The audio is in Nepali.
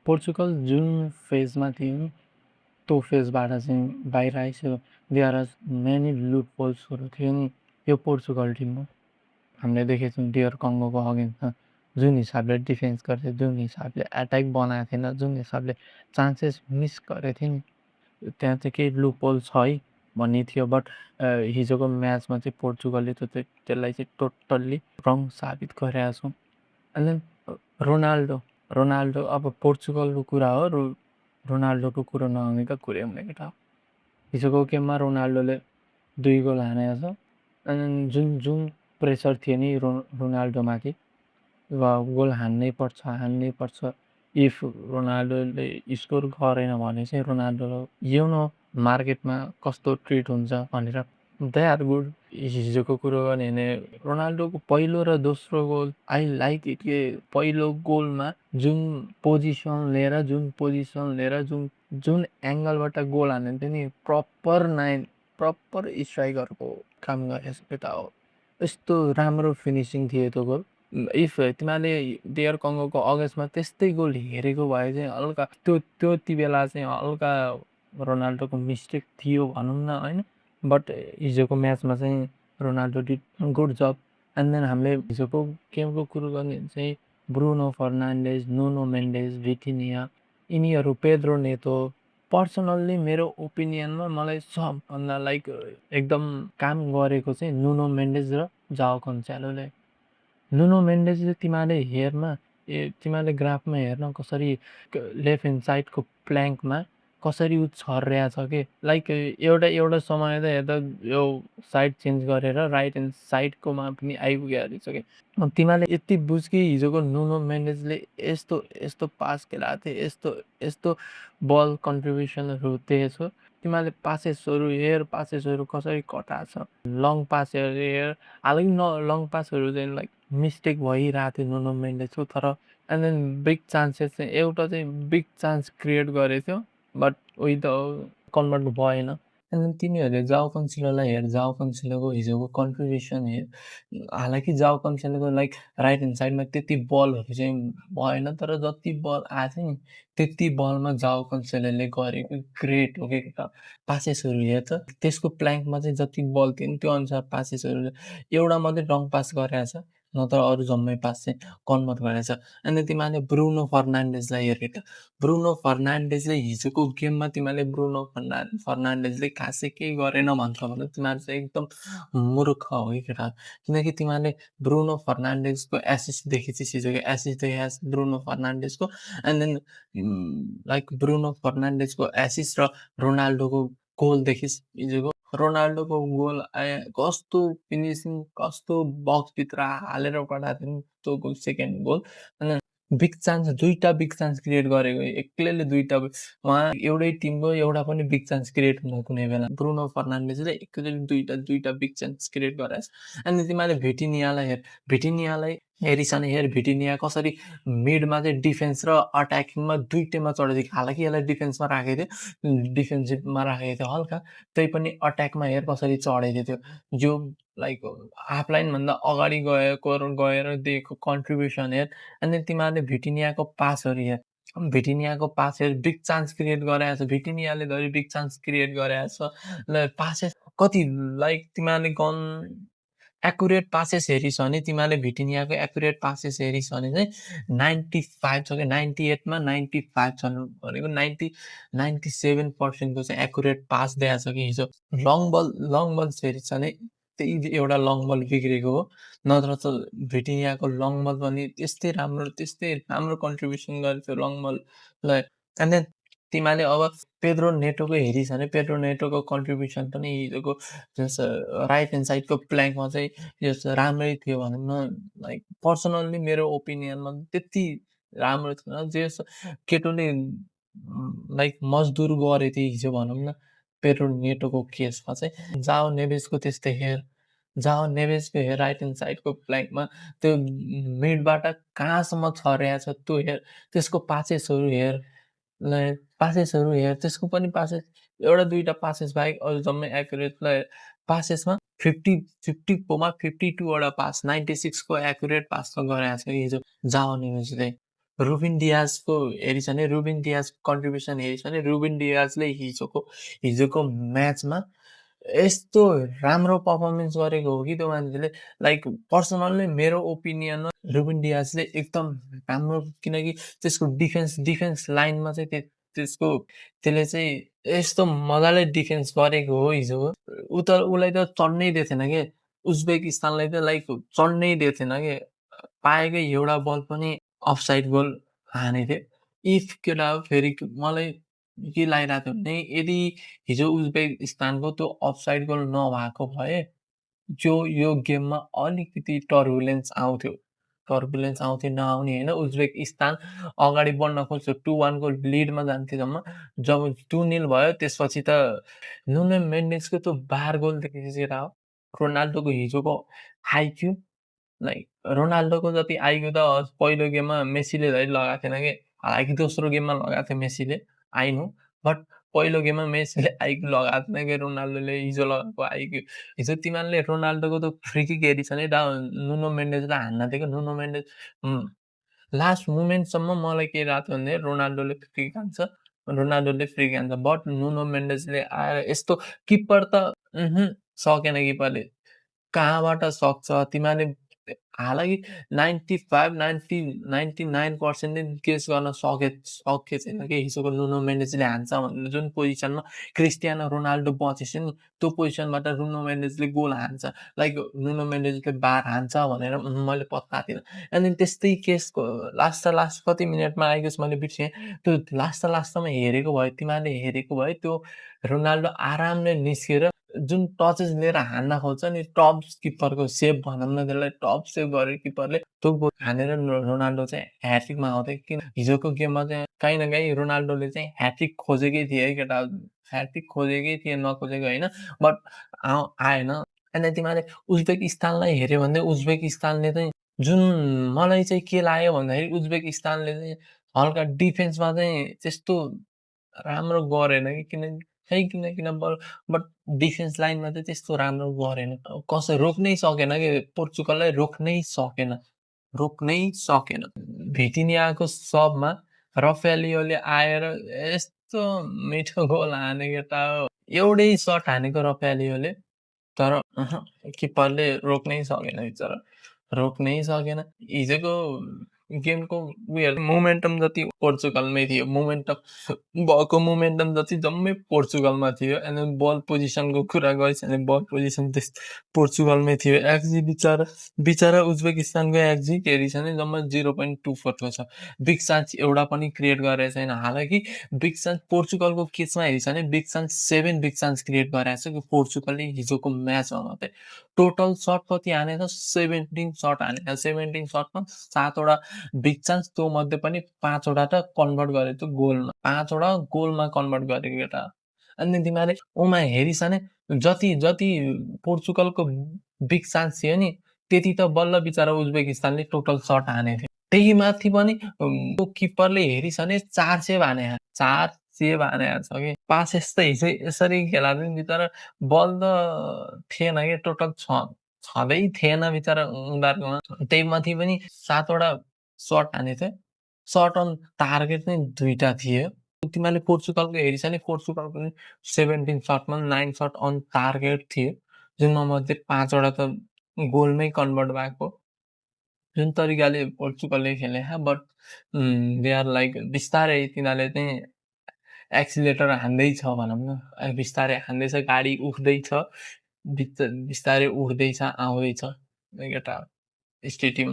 पोर्चुगल जुन फेजमा थियो त्यो फेजबाट चाहिँ बाहिर आइसक्यो। देयर आर मेनी लुप होल्सहरू थियो नि यो पोर्चुगल टिममा। हामीले देखेको छौँ डियर कङ्गोको अगेन्स्टमा जुन हिसाबले डिफेन्स गर्थ्यो, जुन हिसाबले एट्याक बनाएको थिएन, जुन हिसाबले चान्सेस मिस गरेको थियो नि, त्यहाँ चाहिँ केही लुप होल छ है भन्ने थियो। बट हिजोको म्याचमा चाहिँ पोर्चुगलले त्यसलाई चाहिँ टोटल्ली रङ साबित गरेको छ। एन्ड देन रोनाल्डो अब पोर्चुगलको कुरा हो, रोनाल्डोको कुरो नआउनेका कुरै हुने केटा हो। हिजोको गेममा रोनाल्डोले 2 गोल हानेको छ। अनि जुन प्रेसर थियो नि रोनाल्डोमाथि, गोल हान्नै पर्छ। इफ रोनाल्डोले स्कोर गरेन भने चाहिँ रोनाल्डो मार्केटमा कस्तो ट्रिट हुन्छ भनेर दे आर गुड। हिजोको कुरो गर्ने भने रोनाल्डोको पहिलो र दोस्रो गोल आई लाइक इट के पहिलो गोलमा जुन पोजिसन लिएर जुन एङ्गलबाट गोल हानेको थियो नि, प्रपर स्ट्राइकरको काम गरेको केटा हो। यस्तो राम्रो फिनिसिङ थियो त्यो गोल। इफ तिमीहरूले डियर कङ्गोको अगेन्स्टमा त्यस्तै गोल हेरेको भए चाहिँ हल्का त्यो बेला चाहिँ हल्का रोनाल्डोको मिस्टेक थियो भनौँ न होइन। बट हिजोको म्याचमा चाहिँ Ronaldo did good job. And then हामीले हिजोको गेमको कुरो गर्ने चाहिँ ब्रुनो फर्नान्डेज, नुनो मेन्डेज, भिटिनिया, यिनीहरू, पेद्रो नेतो, पर्सनल्ली मेरो ओपिनियनमा मलाई सबभन्दा एकदम काम गरेको चाहिँ नुनो मेन्डेज र जाओ कन्सेलोले। नुनो मेन्डेजले तिमीहरूले ग्राफमा हेर्न कसरी लेफ्ट ह्यान्ड साइडको प्ल्याङ्कमा कसरी ऊ छर्या छ कि एउटा समय त हेर्दा यो साइड चेन्ज गरेर राइट ह्यान्ड साइडकोमा पनि आइपुगेको रहेछ कि। तिमीहरूले यति बुझ कि हिजोको नुनो मेन्डेजले यस्तो यस्तो पास खेलाएको थियो, यस्तो बल कन्ट्रिब्युसनहरू दिएछ। तिमीहरूले पासेसहरू कसरी कटाएको छ, लङ पासहरू हेर। हालाकि लङ पासहरू चाहिँ मिस्टेक भइरहेको थियो नुनो मेन्डेजको। तर एन्ड देन बिग चान्सेस चाहिँ एउटा चाहिँ बिग चान्स क्रिएट गरेको थियो, बट कन्भर्ट भएन। एन्ड देन तिनीहरूले जाओ कन्सेलोको हिजोको कन्ट्रिब्युसन हेर। हालाकि जाओ कन्सेलोको राइट ह्यान्ड साइडमा त्यति बलहरू चाहिँ भएन, तर जति बल आएको थियो नि त्यति बलमा जाओ कन्सेलोले गरेको ग्रेट हो क्या। पासेसहरू हेर त, त्यसको प्ल्याङ्कमा चाहिँ जति बल थियो नि त्यो अनुसार पासेसहरू एउटा मात्रै रङ पास गरेको छ, नत्र अरू जम्मै पास चाहिँ कन्भर्ट गरेको छ। अनि तिमीहरूले ब्रुनो फर्नान्डेजलाई हेरेको त, ब्रुनो फर्नान्डेजले हिजोको गेममा तिमीहरूले ब्रुनो फर्नान्डेजले खासै केही गरेन भन्छ भने तिमीहरू चाहिँ एकदम मूर्ख हो कि केटा। किनकि तिमीहरूले ब्रुनो फर्नान्डेजको एसिस्ट देखेपछि हिजोको एसिस्ट देखाएको ब्रुनो फर्नान्डेजको। एन्ड देन ब्रुनो फर्नान्डेजको एसिस्ट र रोनाल्डोको गोल देखिस् हिजोको। रोनाल्डोको गोल कस्तो फिनिसिङ, कस्तो बक्सभित्र हालेर पठाएको थियो नि त्यो गोल, सेकेन्ड गोल। दुईटा बिग चान्स क्रिएट गरेको एक्लैले दुईटा। उहाँ एउटै टिमको एउटा पनि बिग चान्स क्रिएट हुँदैन कुनै बेला। ब्रुनो फर्नान्डेजले एक्लैले दुईटा बिग चान्स क्रिएट गराएछ। अनि तिमीहरूले भिटिनियालाई हेर भिटिनिया कसरी मिडमा चाहिँ डिफेन्स र अट्याकिङमा दुईटैमा चढेको थियो। हालाकि यसलाई डिफेन्समा राखेको डिफेन्सिभमा राखेको थियो हल्का, त्यही पनि अट्याकमा हेर कसरी चढेको थियो। जो हाफ लाइनभन्दा अगाडि गएर दिएको कन्ट्रिब्युसन हेर। अनि तिमीहरूले भिटिनियाको पास हेर, बिग चान्स क्रिएट गराएको छ भिटिनियाले। धरि बिग चान्स क्रिएट गराएको छ। पासेस कति तिमीहरूले एक्युरेट पासेस हेरिस भने, तिमीहरूले भिटिनियाको एक्युरेट पासेस हेरिस भने चाहिँ 95 छ कि 98मा 95 छ भनेको 97% चाहिँ एक्युरेट पास दिएको छ कि हिजो। लङ बल हेरिस भने त्यही एउटा लङ बल बिग्रेको हो, नत्र त भिटिनियाको लङ बल पनि त्यस्तै राम्रो कन्ट्रिब्युसन गरेको थियो लङ बललाई। एन्ड देन तिमीहरूले अब पेद्रो नेटोको हेरिस भने पेद्रो नेटोको कन्ट्रिब्युसन पनि हिजोको राइट ह्यान्ड साइडको प्ल्याङ्कमा चाहिँ राम्रै थियो भनौँ न। पर्सनल्ली मेरो ओपिनियनमा त्यति राम्रो थिएन। जे केटोले मजदुर गरेको थियो हिजो भनौँ न पेद्रो नेटोको केसमा चाहिँ। जाओ नेभेजको त्यस्तै हेर, राइट ह्यान्ड साइडको प्ल्याङ्कमा त्यो मिडबाट कहाँसम्म छर्या छ त्यो हेर। त्यसको पासेसहरू हेर, त्यसको पनि पासेस एउटा दुईटा पासेस बाहेक अरू जम्मै एक्युरेट। पासेसमा 52वटा पास, 96को एक्युरेट पास त गराएको छ हिजो जाओ नेभेजले। रुबिन डियाजको हेरिस् भने रुबिन डियाजको कन्ट्रिब्युसन हेरिस् भने रुबिन डियाजले हिजोको म्याचमा यस्तो राम्रो पर्फर्मेन्स गरेको हो कि त्यो मान्छेले लाइक पर्सनल्ली मेरो ओपिनियनमा रुबिन डियाजले एकदम राम्रो किनकि त्यसको डिफेन्स लाइनमा चाहिँ त्यसले चाहिँ यस्तो मजाले डिफेन्स गरेको हो हिजो उसलाई त चढ्नै दिएको थिएन के उज्बेकिस्तानलाई त लाइक चढ्नै दिएको थिएन के पाएकै एउटा बल पनि अफसाइड गोल हानेको थियो इफ केटा फेरि मलाई के लागिरहेको थियो भने यदि हिजो उज्बेकिस्तानको त्यो अफसाइड गोल नभएको भए यो गेममा अलिकति टर्बुलेन्स आउँथ्यो नआउने होइन उज्बेकिस्तान अगाडि बढ्न खोज्थ्यो 2-1 को लिडमा जान्थ्यो जब 2-0 भयो त्यसपछि त नुनो मेन्डेसको त्यो बार गोलदेखि चाहिँ रोनाल्डोको हिजोको आइक्यू लाइक रोनाल्डोको जति आइक्यू त पहिलो गेममा मेसीले झै लगाएको थिएन कि हालाकि दोस्रो गेममा लगाएको थियो मेसीले आई नो बट पहिलो गेममा मेसीले आइक्यू लगाएको थिएन कि रोनाल्डोले हिजो लगाएको आइक्यू हिजो तिमीहरूले रोनाल्डोको त फ्री किक हेरिस् भने नुनो मेन्डेसलाई हान्न दिएको नुनो मेन्डेस लास्ट मोमेन्टसम्म मलाई के लाग्थ्यो भने रोनाल्डोले फ्री किक हान्छ बट नुनो मेन्डेसले आएर यस्तो किप्पर त सकेन किप्परले कहाँबाट सक्छ तिमीहरूले हालाकि 99% गेस गर्न सके छैन कि हिजोको नुनो मेन्डेसले हान्छ भनेर जुन पोजिसनमा क्रिस्टियानो रोनाल्डो बचेछ नि त्यो पोजिसनबाट नुनो मेन्डेसले गोल हान्छ लाइक नुनो मेन्डेसले बार हान्छ भनेर मैले पत्ता थिएन अनि त्यस्तै केसको लास्ट कति मिनटमा आइगेस मैले बिर्सेँ त्यो लास्टमा हेरेको भए तिमीहरूले हेरेको भए त्यो रोनाल्डो आरामले निस्केर जुन टचेस लिएर हान्न खोज्छ नि टप किप्परको सेभ भनौँ न त्यसलाई टप सेभ गरेर किप्परले त्यो गोल हानेर रोनाल्डो चाहिँ ह्याट्रिकमा आउँथ्यो किन हिजोको गेममा चाहिँ काहीँ न काहीँ रोनाल्डोले चाहिँ ह्याट्रिक खोजेकै थिए है केटा ह्याट्रिक खोजेकै थिए नखोजेको होइन बट आएन अनि तिमीहरूले उज्बेकिस्तानलाई हेऱ्यो भने उज्बेकिस्तानले चाहिँ जुन मलाई चाहिँ के लाग्यो भन्दाखेरि उज्बेकिस्तानले चाहिँ हल्का डिफेन्समा चाहिँ त्यस्तो राम्रो गरेन कि किन बट डिफेन्स लाइनमा चाहिँ त्यस्तो राम्रो गरेन कसै रोक्नै सकेन कि पोर्चुगललाई रोक्नै सकेन भिटिनियाको सबमा रफेलियोले आएर यस्तो मिठो गोल हाने केटा एउटै सट हानेको रफेलियोले तर किप्परले रोक्नै सकेन हिजोको गेमको उयोहरू मोमेन्टम जति पोर्चुगलमै थियो मोमेन्टम जति जम्मै पोर्चुगलमा थियो अनि बल पोजिसनको कुरा गरिस् भने बल पोजिसन पोर्चुगलमै थियो एक्जी बिचरा उज्बेकिस्तानको एक्जी हेरिस् भने जम्मा 0.24 छ बिग चान्स एउटा पनि क्रिएट गरेको छैन हालाकि बिग चान्स पोर्चुगलको केसमा हेरिस् भने big chance 7 big chance create गरेको छ कि पोर्चुगलले हिजोको म्याचमा मात्रै टोटल सट कति हानेको 17 सट हानेको 17 सटमा 7वटा बिग चान्स त्यो मध्ये पनि 5वटा त कन्भर्ट गरेको गोलमा 5वटा गोलमा कन्भर्ट गरेको केटा अनि तिमीहरूले ओमा हेरिस् भने जति पोर्चुगलको बिग चान्स थियो नि त्यति त बल्ल बिचरा उज्बेकिस्तानले टोटल सट हानेको थियो त्यही माथि पनि किप्परले हेरिस् भने 4 सेभ हाने छ कि पास यसरी खेला चाहिँ बिचरा बल त थिएन कि टोटल छँदै थिएन बिचरा उनीहरूकोमा त्यही माथि पनि 7वटा सट हानेको थियो सट अन टार्गेट चाहिँ 2टा थियो तिमीहरूले पोर्चुगलको हेरिस् भने पोर्चुगलको पनि 17 सटमा 9 सट अन टार्गेट थियो जुनमा मध्ये 5वटा त गोलमै कन्भर्ट भएको जुन तरिकाले पोर्चुगलले खेले बट दे आर लाइक बिस्तारै तिनीहरूले चाहिँ एक्सिलेटर हान्दैछ भनौँ न बिस्तारै हान्दैछ गाडी उठ्दैछ बिस्तारै उठ्दैछ आउँदैछ एउटा स्टेडियम